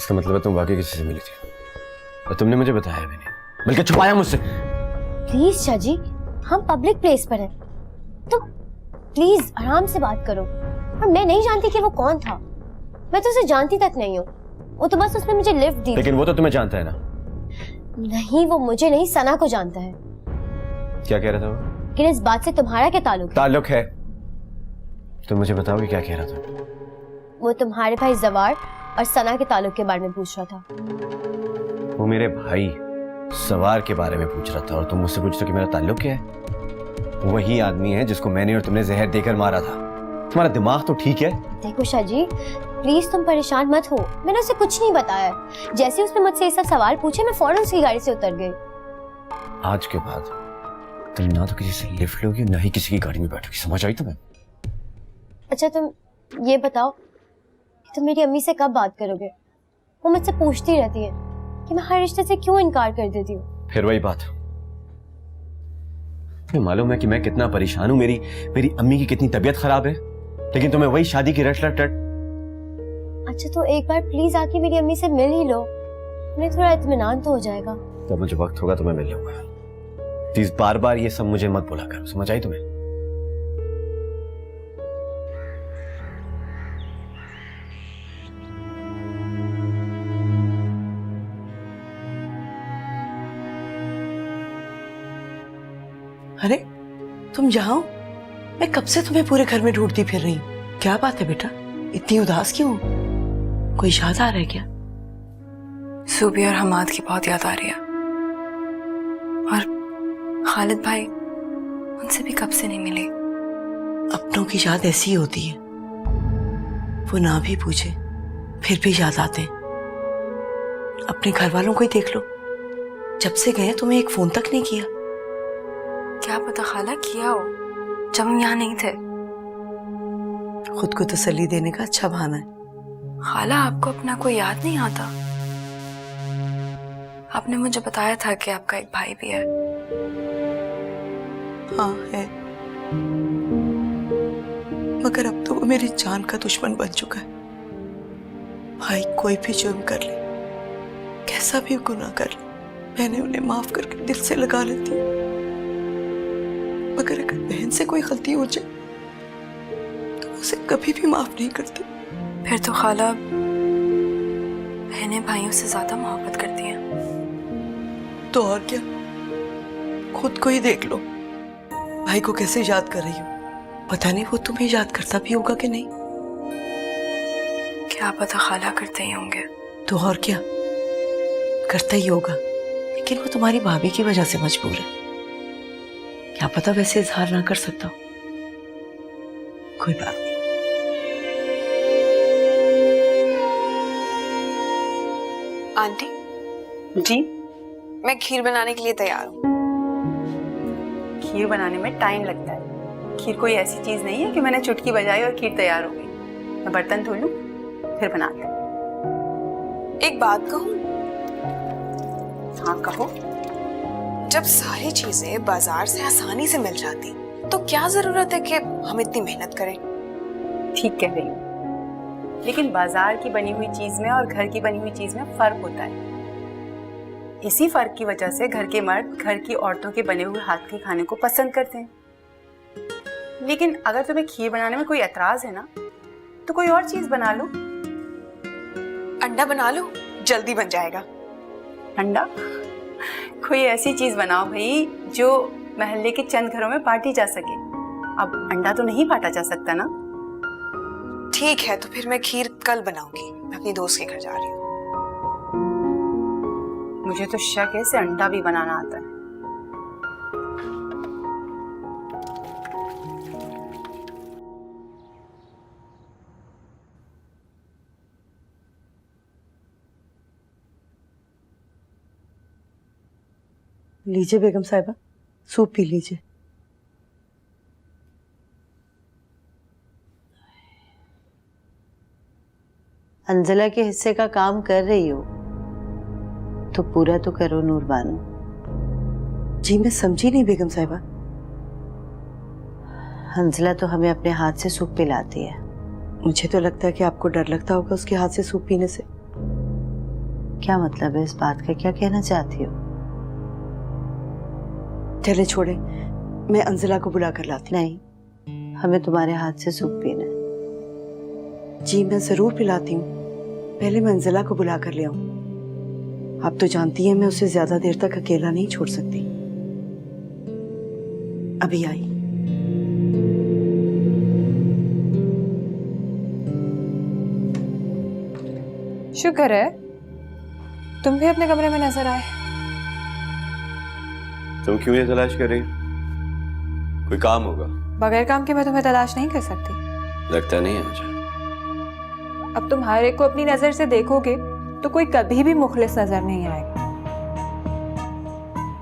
इसका मतलब है तुम वाकई किसी से मिली थी और तुमने मुझे बताया भी नहीं, बल्कि छुपाया मुझसे। प्लीज शाजी, हम पब्लिक प्लेस पर हैं, तो प्लीज आराम से बात करो। और मैं नहीं जानती कि वो कौन था, मैं तो उसे जानती तक नहीं हूँ। वो तो बस उसने मुझे लिफ्ट दी। लेकिन वो तो तुम्हें जानता है ना? नहीं, वो मुझे नहीं, सना को जानता है। क्या कह रहा था वो? लेकिन इस बात से तुम्हारा क्या ताल्लुक है? तुम मुझे बताओगे क्या कह रहा था? वो तुम्हारे भाई जवार और सना के ताल्लुक के बारे में पूछ रहा था। वो मेरे भाई सवार के बारे में पूछ रहा था और तुम मुझसे पूछ रहे हो कि मेरा ताल्लुक क्या है? वही आदमी है जिसको मैंने और तुमने जहर देकर मारा था। तुम्हारा दिमाग तो ठीक है? देखो शाजी, प्लीज तुम परेशान मत हो, मैंने उसे कुछ नहीं बताया। जैसे उसने मुझसे ये सब सवाल पूछे, मैं फौरन उसकी गाड़ी से उतर गई। आज के बाद तुम ना तो किसी से लिफ्ट लोगी ना ही किसी की गाड़ी में बैठोगी, समझ आई तुम्हें? अच्छा तुम ये बताओ, तुम मेरी अम्मी से कब बात करोगे? वो मुझसे पूछती रहती है कि मैं हर रिश्ते से क्यों इनकार कर देती हूँ। फिर वही बात, तुम्हें मालूम है कि मैं कितना परेशान हूँ, मेरी अम्मी की कितनी तबीयत खराब है, लेकिन तुम्हें वही शादी की रट। अच्छा तो एक बार प्लीज आके मेरी अम्मी से मिल ही लो, उन्हें थोड़ा इत्मीनान तो हो जाएगा। जब मुझे वक्त होगा तो मैं मिल लूंगा। प्लीज बार बार ये सब मुझे मत बोला करो, समझ आई तुम्हें? अरे तुम यहाँ हो? मैं कब से तुम्हें पूरे घर में ढूंढती फिर रही हूँ। क्या बात है बेटा, इतनी उदास क्यों? कोई याद आ रहा है क्या? सूबी और हमाद की बहुत याद आ रही है, और खालिद भाई, उनसे भी कब से नहीं मिली। अपनों की याद ऐसी ही होती है, वो ना भी पूछे फिर भी याद आते हैं। अपने घर वालों को ही देख लो, जब से गए तुम्हें एक फोन तक नहीं किया। क्या पता खाला किया हो, जब हम यहाँ नहीं थे। खुद को तसल्ली देने का अच्छा बहाना है। खाला आपको अपना कोई याद नहीं आता? आपने मुझे बताया था कि आपका एक भाई भी है। हाँ है, मगर अब तो वो मेरी जान का दुश्मन बन चुका है। भाई कोई भी जुर्म कर ले, कैसा भी गुनाह कर ले, मैंने उन्हें माफ करके दिल से लगा लेती हूँ। मगर अगर बहन से कोई गलती हो जाए तो उसे कभी भी माफ नहीं करती। फिर तो खाला बहनें भाइयों से ज्यादा मोहब्बत करती हैं। तो और क्या, खुद को ही देख लो, भाई को कैसे याद कर रही हूँ। पता नहीं वो तुम्हें याद करता भी होगा कि नहीं। क्या पता खाला करते ही होंगे। तो और क्या, करता ही होगा, लेकिन वो तुम्हारी भाभी की वजह से मजबूर है। क्या पता वैसे इजहार ना कर सकता हो। कोई बात नहीं। आंटी जी, मैं खीर बनाने के लिए तैयार हूँ। खीर बनाने में टाइम लगता है। खीर कोई ऐसी चीज नहीं है कि मैंने चुटकी बजाई और खीर तैयार हो गई। मैं बर्तन धो लूं फिर बना लूं। एक बात कहूँ? हाँ कहो। जब सारी चीजें बाजार से आसानी से मिल जाती तो क्या जरूरत है कि हम इतनी मेहनत करें? ठीक कह रही हूँ, लेकिन बाजार की बनी हुई चीज में और घर की बनी हुई चीज में फर्क होता है। इसी फर्क की वजह से घर के मर्द घर की औरतों के बने हुए हाथ के खाने को पसंद करते हैं। लेकिन अगर तुम्हें खीर बनाने में कोई एतराज है ना, तो कोई और चीज बना लो। अंडा बना लो, जल्दी बन जाएगा। अंडा? कोई ऐसी चीज बनाओ भाई जो महल्ले के चंद घरों में बांटी जा सके। अब अंडा तो नहीं बांटा जा सकता ना। ठीक है, तो फिर मैं खीर कल बनाऊंगी। मैं अपनी दोस्त के घर जा रही हूँ। मुझे तो शक है इसे अंडा भी बनाना आता है। लीजिए बेगम साहिबा, सूप पी लीजिए। अंजला के हिस्से का काम कर रही हो तो पूरा तो करो नूरबानो। जी मैं समझी नहीं बेगम साहिबा। अंजला तो हमें अपने हाथ से सूप पिलाती है। मुझे तो लगता है कि आपको डर लगता होगा उसके हाथ से सूप पीने से। क्या मतलब है इस बात का? क्या कहना चाहती हो? चले छोड़े, मैं अंजला को बुला कर लाती नहीं, हमें तुम्हारे हाथ से सूप पीना है। हूँ। जी मैं जरूर पिलाती हूँ, पहले मैं अंजला को बुला कर ले आऊं। आप तो जानती हैं मैं उसे ज्यादा देर तक अकेला नहीं छोड़ सकती। अभी आई। शुक्र है तुम भी अपने कमरे में नजर आए। तुम क्यों ये तलाश कर रही हो? कोई काम होगा? बगैर काम के मैं तुम्हें तलाश नहीं कर सकती। लगता नहीं है मुझे। अब तुम हर एक को अपनी नजर से देखोगे तो कोई कभी भी मुखलिस नजर नहीं आएगा।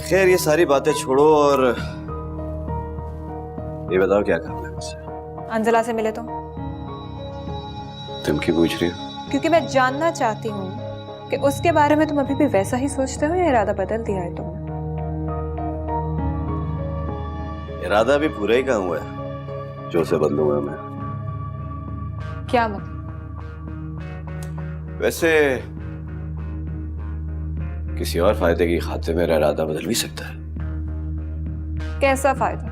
खैर ये सारी बातें छोड़ो और ये बताओ क्या करना है मुझसे? अंजला से मिले तुम क्यों पूछ रही हो? क्योंकि मैं जानना चाहती हूँ कि उसके बारे में तुम अभी भी वैसा ही सोचते हो या इरादा बदल दिया है तुमने? इरादा भी पूरा ही कहा हुआ है जो उसे बदलूंगा मैं। क्या मतलब? वैसे किसी और फायदे की खातिर मेरा इरादा बदल भी सकता है। कैसा फायदा?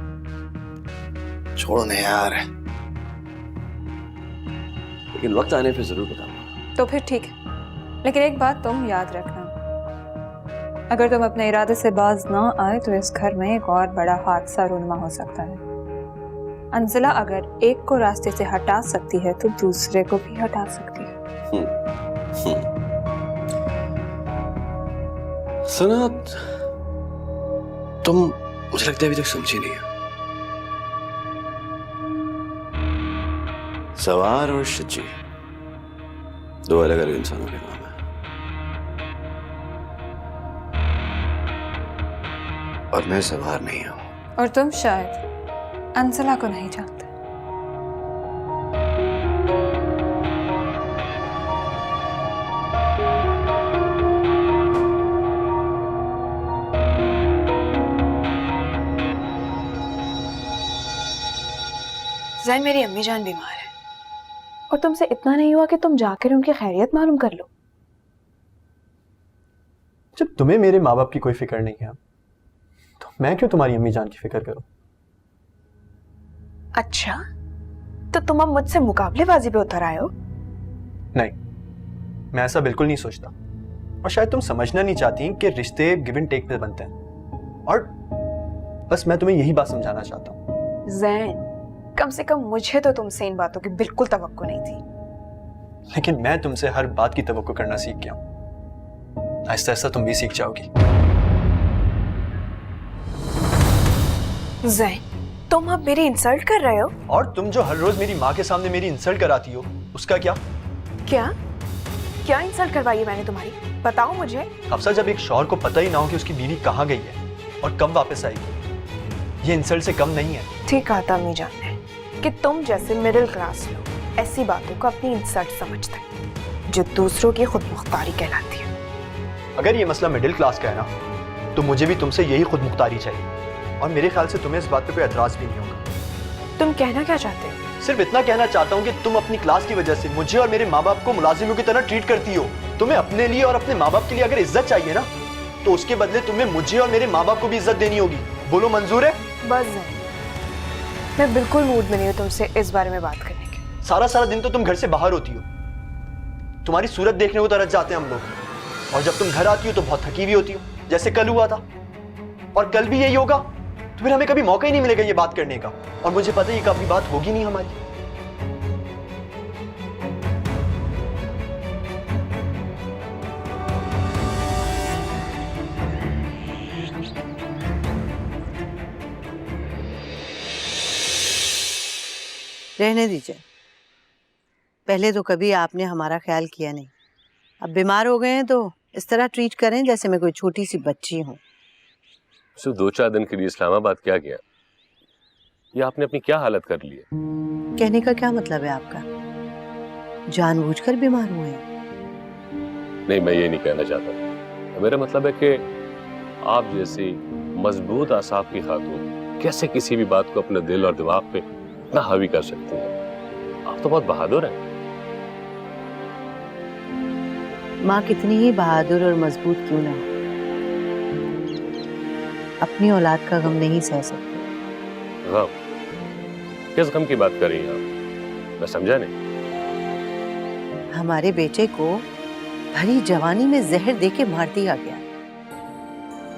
छोड़ो ना यार, लेकिन वक्त आने पे जरूर बताऊंगा। तो फिर ठीक है, लेकिन एक बात तुम याद रखना, अगर तुम अपने इरादे से बाज ना आए तो इस घर में एक और बड़ा हादसा रूनुमा हो सकता है। अंजला अगर एक को रास्ते से हटा सकती है तो दूसरे को भी हटा सकती है। सनत, तुम मुझे लगता है अभी तक समझी नहीं है। सवार और शची दो अलग अलग इंसानों के नाम है। और मैं सवार नहीं हूं। और तुम शायद अंजला को नहीं जानते। जैन, मेरी अम्मी जान बीमार है और तुमसे इतना नहीं हुआ कि तुम जाकर उनकी खैरियत मालूम कर लो। जब तुम्हें मेरे माँ बाप की कोई फिक्र नहीं है तो मैं क्यों तुम्हारी अम्मी जान की फिक्र करूं? अच्छा, तो तुम अब मुझसे मुकाबलेबाजी पे उतर आए हो? नहीं, मैं ऐसा बिल्कुल नहीं सोचता। और शायद तुम समझना नहीं चाहती कि रिश्ते गिव एंड टेक पे बनते हैं। और बस मैं तुम्हें यही बात समझाना चाहता हूँ। जैन, कम से कम मुझे तो तुमसे इन बातों की बिल्कुल तवक्को नहीं थी। लेकिन मैं तुमसे हर बात की तवक्को करना सीख गया हूँ। आहिस्ता आहिस्ता तुम भी सीख जाओगी। जैन, तुम अब मेरी इंसल्ट कर रहे हो? और तुम जो हर रोज मेरी माँ के सामने मेरी इंसल्ट कराती हो उसका क्या? क्या क्या इंसल्ट करवाई है मैंने तुम्हारी? बताओ मुझे। अफसर, जब एक शौहर को पता ही ना हो कि उसकी बीवी कहाँ गई है और कब वापस आएगी, ये इंसल्ट से कम नहीं है। ठीक कहा था अम्मी जान ने कि तुम जैसे मिडिल क्लास लोग ऐसी बातों को अपनी इंसल्ट समझते हैं जो दूसरों की खुद मुख्तारी कहलाती है। अगर ये मसला मिडिल क्लास का है ना तो मुझे भी तुमसे यही खुद मुख्तारी चाहिए। और मेरे ख्याल से तुम्हें इस बात पे कोई एतराज भी नहीं होगा। तुम कहना क्या चाहते हो? सिर्फ इतना कहना चाहता हूँ कि तुम अपनी क्लास की वजह से मुझे और मेरे माँ बाप को मुलाजिमों की तरह ट्रीट करती हो। तुम्हें अपने लिए और अपने माँ बाप के लिए अगर इज्जत चाहिए ना तो उसके बदले तुम्हें मुझे और मेरे माँ बाप को भी इज्जत देनी होगी। बोलो, मंजूर है? बस जैन, मैं बिल्कुल मूड में नहीं हूँ तुमसे इस बारे में बात करने के। सारा सारा दिन तो तुम घर से बाहर होती हो, तुम्हारी सूरत देखने को तरस जाते हैं हम लोग। और जब तुम घर आती हो तो बहुत थकी हुई होती हो, जैसे कल हुआ था। और कल भी यही होगा। तो फिर हमें कभी मौका ही नहीं मिलेगा ये बात करने का। और मुझे पता है ये कभी बात होगी नहीं हमारी। रहने दीजिए। पहले तो कभी आपने हमारा ख्याल किया नहीं, अब बीमार हो गए हैं तो इस तरह ट्रीट करें जैसे मैं कोई छोटी सी बच्ची हूँ। सिर्फ 2-4 दिन के लिए इस्लामाबाद क्या गया? ये आपने अपनी क्या हालत कर ली है? कहने का क्या मतलब है आपका? जानबूझकर बीमार हुए हैं? नहीं, मैं ये नहीं कहना चाहता। मेरा मतलब है कि आप जैसी मजबूत आसाब की खातून कैसे किसी भी बात को अपने दिल और दिमाग पे इतना हावी कर सकती है? आप तो बहुत बहादुर हैं। माँ कितनी ही बहादुर और मजबूत क्यों ना हो, अपनी औलाद का गम नहीं सह सकती। गम? किस गम की बात कर रही हैं आप? मैं समझा नहीं। हमारे बेटे को भरी जवानी में जहर देके मार दिया गया।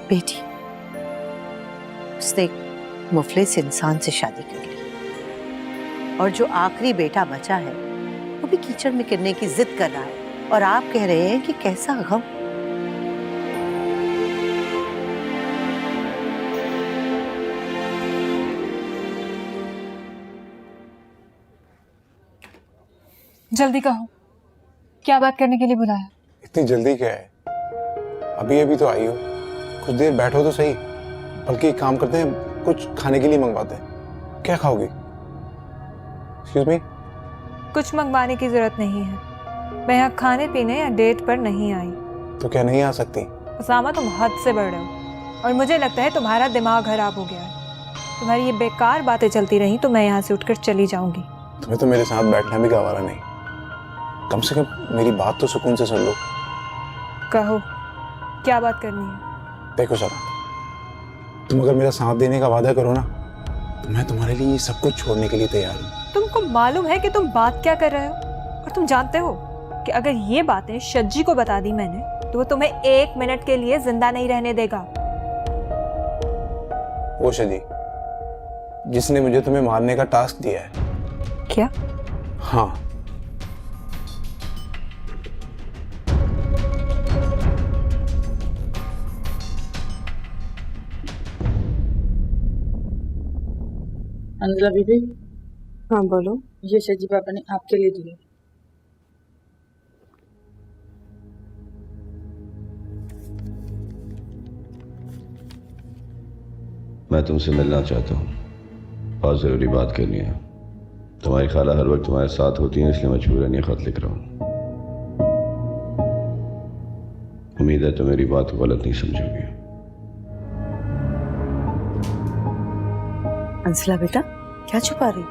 बेटी, उसने एक मुफलिस इंसान से शादी कर ली और जो आखिरी बेटा बचा है वो भी कीचड़ में गिरने की जिद कर रहा है, और आप कह रहे हैं कि कैसा गम। जल्दी कहो, क्या बात करने के लिए बुलाया? इतनी जल्दी क्या है? अभी अभी तो आई हो, कुछ देर बैठो तो सही। बल्कि एक काम करते हैं, कुछ खाने के लिए मंगवाते हैं। क्या खाओगी? Excuse me? कुछ मंगवाने की जरूरत नहीं है। मैं यहाँ खाने पीने या डेट पर नहीं आई। तो क्या नहीं आ सकती? उसामा, तुम हद से बढ़ रहे हो और मुझे लगता है तुम्हारा दिमाग खराब हो गया है। तुम्हारी ये बेकार बातें चलती रही तो मैं यहाँ से उठकर चली जाऊंगी। तुम्हें तो मेरे साथ बैठना भी गवारा नहीं। कम से कम मेरी बात तो सुकून से सुन लो। कहो, क्या बात करनी है? देखो सना, तुम अगर मेरा साथ देने का वादा करो ना, तो मैं तुम्हारे लिए ये सब कुछ छोड़ने के लिए तैयार हूँ। तुमको मालूम है कि तुम बात क्या कर रहे हो? और तुम जानते हो कि अगर ये बातें शज्जी को बता दी मैंने तो वो तुम्हें 1 मिनट के लिए जिंदा नहीं रहने देगा। वो शजी जिसने मुझे तुम्हें मारने का टास्क दिया है। क्या? हाँ। अंजला बीबी। हाँ बोलो। ये शजी पापा ने आपके लिए दिए। मैं तुमसे मिलना चाहता हूँ, बहुत ज़रूरी बात करनी है। तुम्हारी खाला हर वक्त तुम्हारे साथ होती है, इसलिए मजबूरन ये खत लिख रहा हूँ। उम्मीद है तुम मेरी बात को गलत नहीं समझोगे। अंसला बेटा, क्या छुपा रही?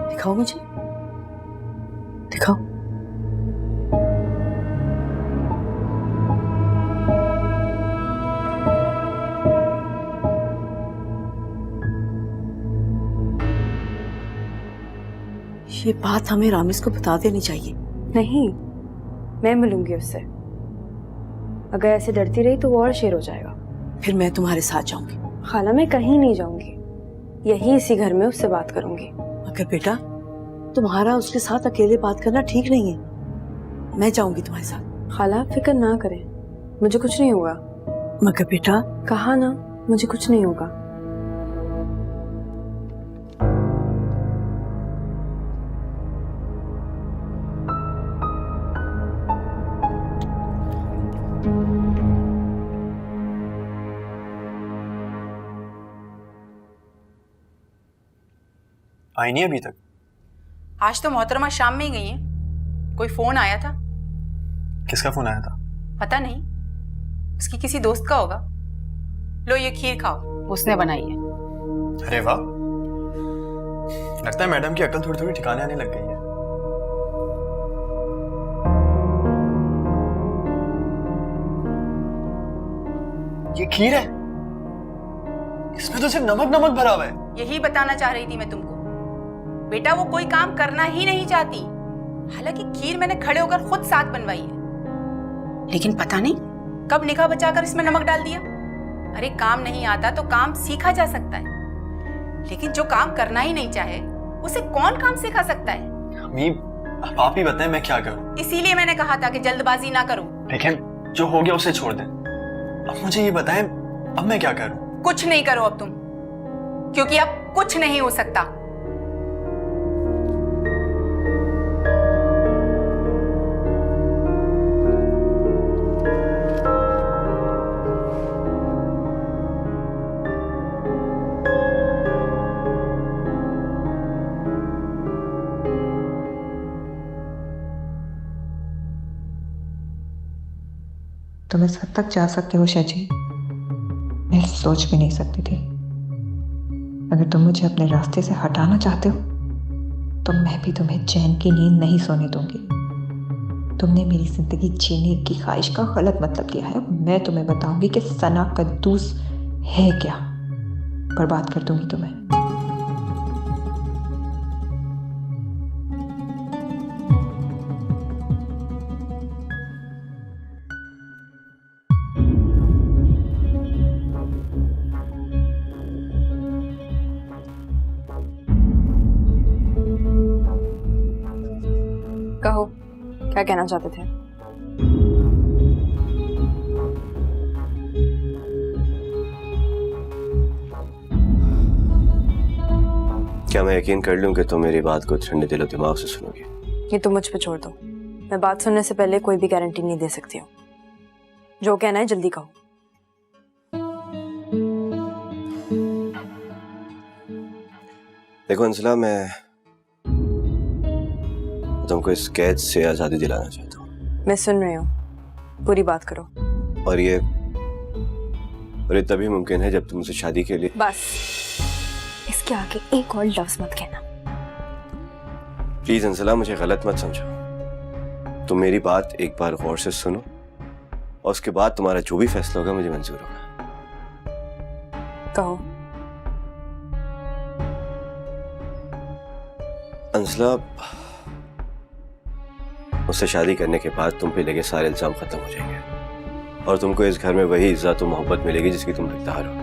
दिखाओ मुझे, दिखाओ। ये बात हमें रामिस को बता देनी चाहिए। नहीं, मैं मिलूंगी उससे। अगर ऐसे डरती रही तो वो और शेर हो जाएगा। फिर मैं तुम्हारे साथ जाऊंगी। खाला, मैं कहीं नहीं जाऊंगी, यही इसी घर में उससे बात करूंगी। मगर बेटा, तुम्हारा उसके साथ अकेले बात करना ठीक नहीं है। मैं जाऊंगी तुम्हारे साथ। खाला, फिक्र ना करें, मुझे कुछ नहीं होगा। मगर बेटा, कहा ना, मुझे कुछ नहीं होगा। आई नहीं अभी तक? आज तो मोहतरमा शाम में ही गई हैं। कोई फोन आया था? किसका फोन आया था? पता नहीं, उसकी किसी दोस्त का होगा। लो ये खीर खाओ, उसने बनाई है। अरे वाह, लगता है मैडम की अक्ल थोड़ी थोड़ी ठिकाने आने लग गई है। ये खीर है, इसमें तो सिर्फ नमक नमक भरा हुआ है। यही बताना चाह रही थी मैं तुमको। बेटा, वो कोई काम करना ही नहीं चाहती। हालांकि खीर मैंने खड़े होकर खुद साथ बनवाई है, लेकिन पता नहीं कब निगाह बचाकर इसमें नमक डाल दिया। अरे काम नहीं आता तो काम सीखा जा सकता है, लेकिन जो काम करना ही नहीं चाहे उसे कौन काम सिखा सकता है? अम्मी, अब आप ही बताएं मैं क्या करूं। इसीलिए मैंने कहा था कि जल्दबाजी ना करो। देखें, जो हो गया उसे छोड़ दें। अब मुझे ये बताएं, अब मैं क्या करूं? कुछ नहीं करो अब तुम, क्योंकि अब कुछ नहीं हो सकता। तुम इस हद तक जा सकते हो शजी, मैं सोच भी नहीं सकती थी। अगर तुम मुझे अपने रास्ते से हटाना चाहते हो तो मैं भी तुम्हें चैन की नींद नहीं सोने दूंगी। तुमने मेरी जिंदगी जीने की ख्वाहिश का गलत मतलब लिया है। मैं तुम्हें बताऊंगी कि सना कद्दूस है क्या। बर्बाद कर दूंगी तुम्हें। कहो, क्या कहना चाहते थे? क्या मैं यकीन कर लूं कि तुम मेरी बात को ठंडे दिलो दिमाग से सुनोगी? ये तो मुझ पे छोड़ दो। मैं बात सुनने से पहले कोई भी गारंटी नहीं दे सकती हूँ। जो कहना है जल्दी कहो। देखो अंसला, मैं तुमको इस कैद से आजादी दिलाना चाहता हूँ। मैं सुन रही हूँ, पूरी बात करो। और ये तभी मुमकिन है जब तुम मुझसे शादी के लिए। बस, इसके आगे एक और लफ्ज मत कहना। प्लीज अंसला, मुझे गलत मत समझो। तुम मेरी बात एक बार गौर से सुनो और उसके बाद तुम्हारा जो भी फैसला होगा मुझे मंजूर होगा। कहो। अंसला, मुझसे शादी करने के बाद तुम पे लगे सारे इल्जाम खत्म हो जाएंगे और तुमको इस घर में वही इज्जत और मोहब्बत मिलेगी जिसकी तुम हकदार हो।